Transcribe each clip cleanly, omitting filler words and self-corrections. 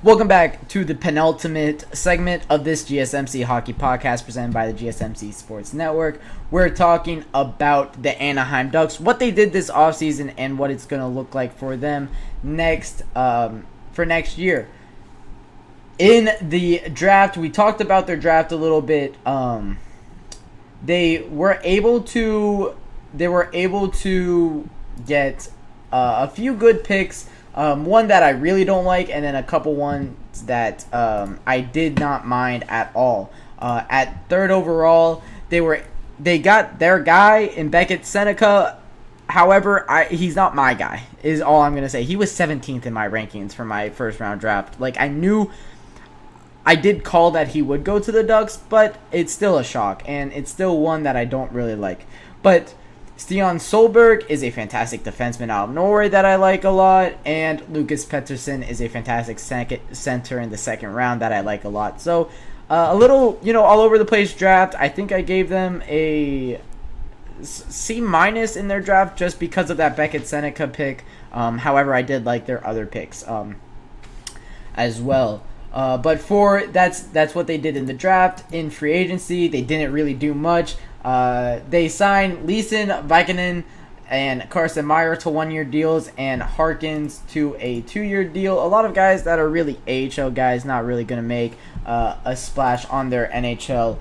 Welcome back to the penultimate segment of this GSMC Hockey Podcast presented by the GSMC Sports Network. We're talking about the Anaheim Ducks, what they did this offseason, and what it's going to look like for them next year. In the draft, we talked about their draft a little bit. They were able to get a few good picks. One that I really don't like, and then a couple ones that I did not mind at all. At third overall, they got their guy in Beckett Seneca. However, he's not my guy, is all I'm going to say. He was 17th in my rankings for my first round draft. I did call that he would go to the Ducks, but it's still a shock, and it's still one that I don't really like. But Stian Solberg is a fantastic defenseman out of Norway that I like a lot, and Lucas Pettersson is a fantastic center in the second round that I like a lot. So, a little, all over the place draft. I think I gave them a C- in their draft just because of that Beckett Seneca pick. However, I did like their other picks as well. But that's what they did in the draft. In free agency, they didn't really do much. They signed Leeson, Vikinen, and Carson Meyer to 1-year deals, and Harkins to a 2-year deal. A lot of guys that are really AHL guys, not really going to make a splash on their NHL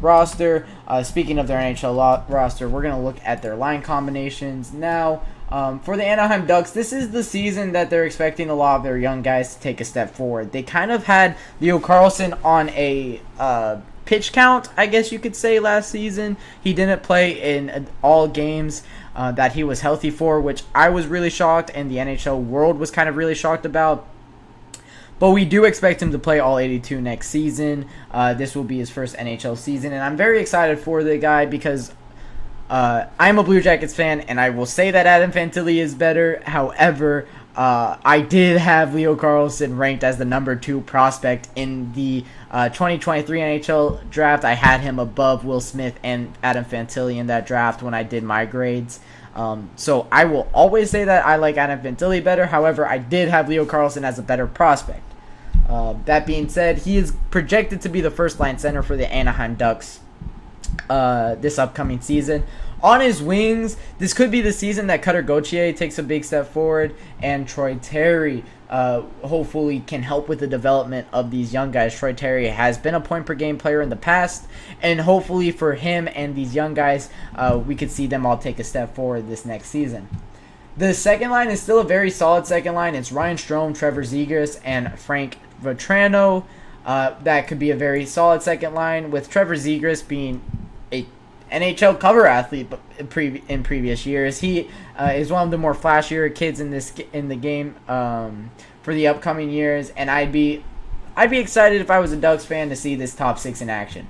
roster. Speaking of their NHL roster, we're going to look at their line combinations now. For the Anaheim Ducks, this is the season that they're expecting a lot of their young guys to take a step forward. They kind of had Leo Carlsson on a pitch count, I guess you could say, last season. He didn't play in all games that he was healthy for, which I was really shocked, and the NHL world was kind of really shocked about. But we do expect him to play all 82 next season. This will be his first NHL season, and I'm very excited for the guy because I'm a Blue Jackets fan, and I will say that Adam Fantilli is better. However, I did have Leo Carlsson ranked as the number 2 prospect in the 2023 NHL draft. I had him above Will Smith and Adam Fantilli in that draft when I did my grades. So I will always say that I like Adam Fantilli better. However, I did have Leo Carlsson as a better prospect. That being said, he is projected to be the first-line center for the Anaheim Ducks this upcoming season. On his wings, this could be the season that Cutter Gauthier takes a big step forward, and Troy Terry hopefully can help with the development of these young guys. Troy Terry has been a point-per-game player in the past, and hopefully for him and these young guys, we could see them all take a step forward this next season. The second line is still a very solid second line. It's Ryan Strome, Trevor Zegras, and Frank Vatrano. That could be a very solid second line, with Trevor Zegras being a NHL cover athlete in previous years. He is one of the more flashier kids in the game for the upcoming years, and I'd be excited if I was a Ducks fan to see this top 6 in action.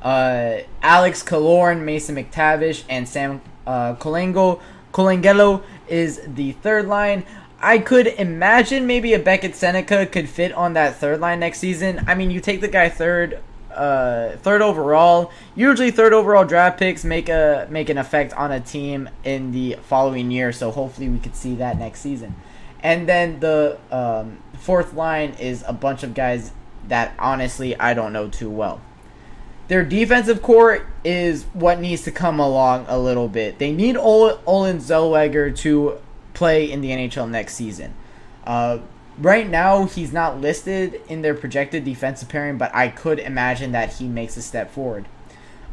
Alex Killorn, Mason McTavish, and Sam Colangelo is the third line. I could imagine maybe a Beckett Seneca could fit on that third line next season. I mean, you take the guy third overall. Usually third overall draft picks make an effect on a team in the following year, so hopefully we could see that next season. And then the fourth line is a bunch of guys that honestly I don't know too well. Their defensive core is what needs to come along a little bit. They need Olen Zellweger to play in the NHL next season. Right now, he's not listed in their projected defensive pairing, but I could imagine that he makes a step forward.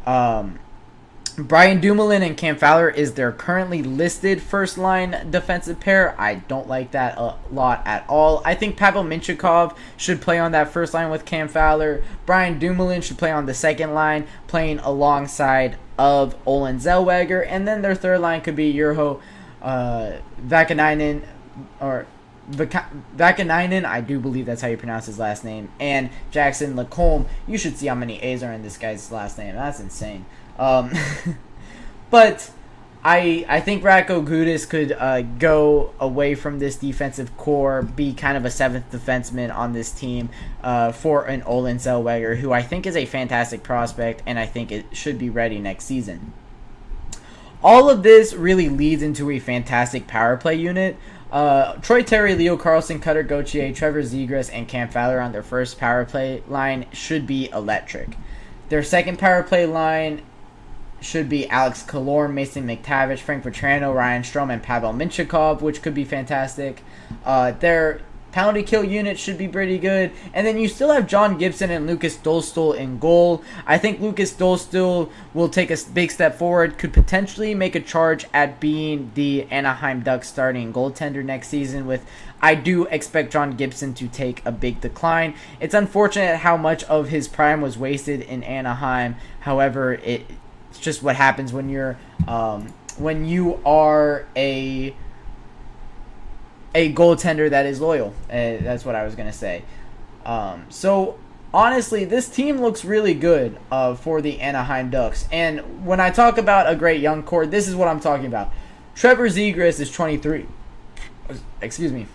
Brian Dumoulin and Cam Fowler is their currently listed first-line defensive pair. I don't like that a lot at all. I think Pavel Mintyukov should play on that first line with Cam Fowler. Brian Dumoulin should play on the second line, playing alongside of Olen Zellweger. And then their third line could be Urho Vakanainen, I do believe that's how you pronounce his last name, and Jackson Lacombe. You should see how many A's are in this guy's last name. That's insane. But I think Radko Gudas could go away from this defensive core, be kind of a seventh defenseman on this team for an Olen Zellweger, who I think is a fantastic prospect, and I think it should be ready next season. All of this really leads into a fantastic power play unit. Troy Terry, Leo Carlsson, Cutter Gauthier, Trevor Zegras, and Cam Fowler on their first power play line should be electric. Their second power play line should be Alex Killorn, Mason McTavish, Frank Vatrano, Ryan Strome, and Pavel Mintyukov, which could be fantastic. Their penalty kill unit should be pretty good. And then you still have John Gibson and Lucas Dostal in goal. I think Lucas Dostal will take a big step forward, could potentially make a charge at being the Anaheim Ducks starting goaltender next season. I do expect John Gibson to take a big decline. It's unfortunate how much of his prime was wasted in Anaheim. However, it's just what happens when you are a goaltender that is loyal. That's what I was going to say. So, honestly, this team looks really good for the Anaheim Ducks. And when I talk about a great young core, this is what I'm talking about. Trevor Zegras is 23. Excuse me.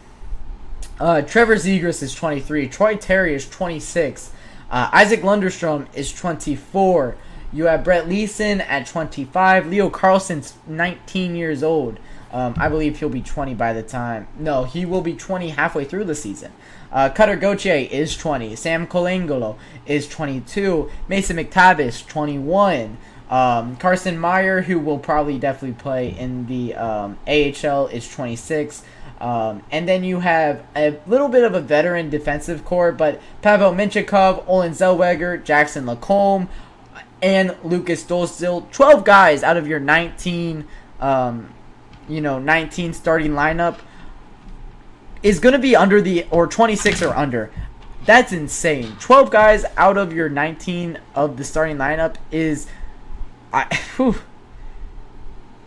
Trevor Zegras is 23. Troy Terry is 26. Isaac Lunderstrom is 24. You have Brett Leeson at 25. Leo Carlsson's 19 years old. I believe he'll be 20 by the time. No, he will be 20 halfway through the season. Cutter Gauthier is 20. Sam Colangelo is 22. Mason McTavish, 21. Carson Meyer, who will probably definitely play in the AHL, is 26. And then you have a little bit of a veteran defensive core, but Pavel Mintyukov, Olin Zellweger, Jackson Lacombe, and Lucas Dostal. 12 guys out of your 19 starting lineup is going to be under or 26 or under. That's insane. 12 guys out of your 19 of the starting lineup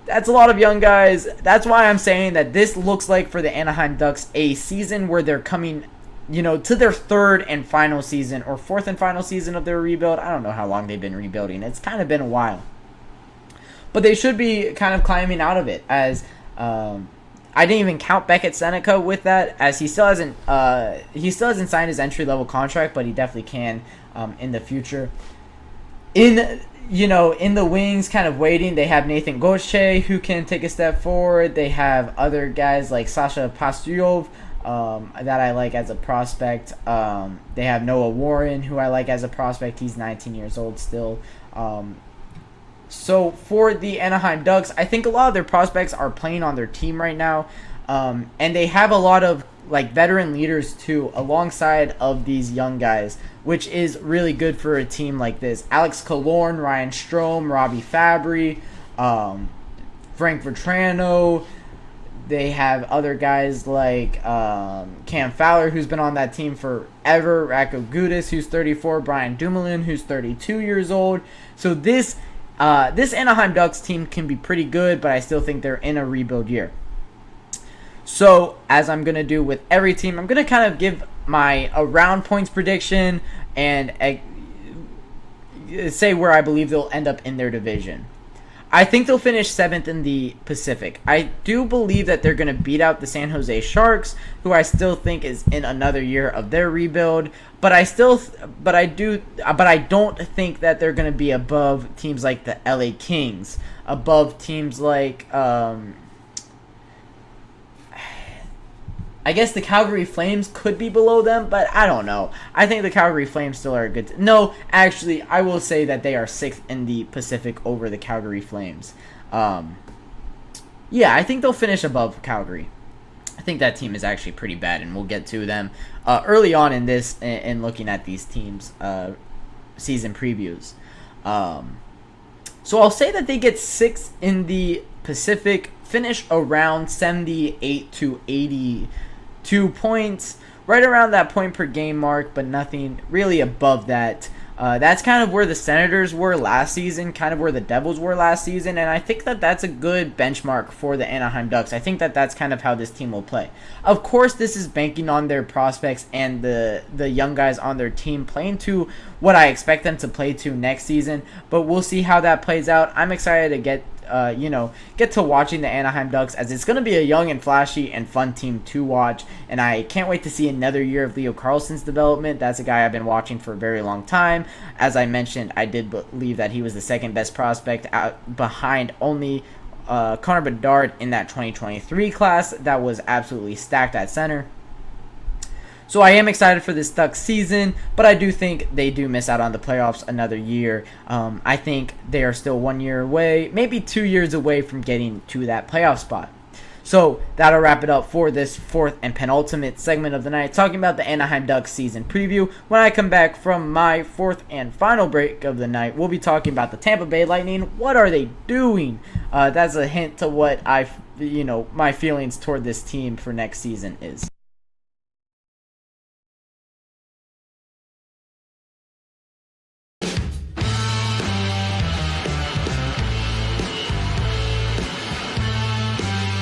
that's a lot of young guys. That's why I'm saying that this looks like for the Anaheim Ducks a season where they're coming, to their third and final season or fourth and final season of their rebuild. I don't know how long they've been rebuilding. It's kind of been a while. But they should be kind of climbing out of it, as I didn't even count Beckett Seneca with that, as he still hasn't signed his entry level contract, but he definitely can in the future. In the wings, kind of waiting, they have Nathan Gauthier, who can take a step forward. They have other guys like Sasha Pastyov that I like as a prospect. They have Noah Warren, who I like as a prospect. He's 19 years old still. So for the Anaheim Ducks, I think a lot of their prospects are playing on their team right now. And they have a lot of veteran leaders too, alongside of these young guys, which is really good for a team like this. Alex Killorn, Ryan Strome, Robbie Fabry, Frank Vatrano. They have other guys like Cam Fowler, who's been on that team forever, Rako Gudis, who's 34, Brian Dumoulin, who's 32 years old. So this Anaheim Ducks team can be pretty good, but I still think they're in a rebuild year. So, as I'm going to do with every team, I'm going to kind of give my around points prediction and say where I believe they'll end up in their division. I think they'll finish 7th in the Pacific. I do believe that they're going to beat out the San Jose Sharks, who I still think is in another year of their rebuild. But I don't think that they're going to be above teams like the LA Kings, above teams like I guess the Calgary Flames could be below them, but I don't know. I think the Calgary Flames still are good. No, actually, I will say that they are 6th in the Pacific over the Calgary Flames. I think they'll finish above Calgary. I think that team is actually pretty bad, and we'll get to them early on in this in looking at these teams' season previews. So I'll say that they get 6th in the Pacific, finish around 78 to 82 points, right around that point per game mark, but nothing really above that. That's kind of where the Senators were last season, kind of where the Devils were last season, and I think that that's a good benchmark for the Anaheim Ducks. I think that that's kind of how this team will play. Of course, this is banking on their prospects and the young guys on their team playing to what I expect them to play to next season, but we'll see how that plays out. I'm excited to get to watching the Anaheim Ducks, as it's going to be a young and flashy and fun team to watch, and I can't wait to see another year of Leo Carlsson's development. That's a guy I've been watching for a very long time. As I mentioned, I did believe that he was the second best prospect out behind only Connor Bedard in that 2023 class that was absolutely stacked at center. So I am excited for this Ducks season, but I do think they do miss out on the playoffs another year. I think they are still 1 year away, maybe 2 years away from getting to that playoff spot. So that'll wrap it up for this fourth and penultimate segment of the night, talking about the Anaheim Ducks season preview. When I come back from my fourth and final break of the night, we'll be talking about the Tampa Bay Lightning. What are they doing? That's a hint to what my feelings toward this team for next season is.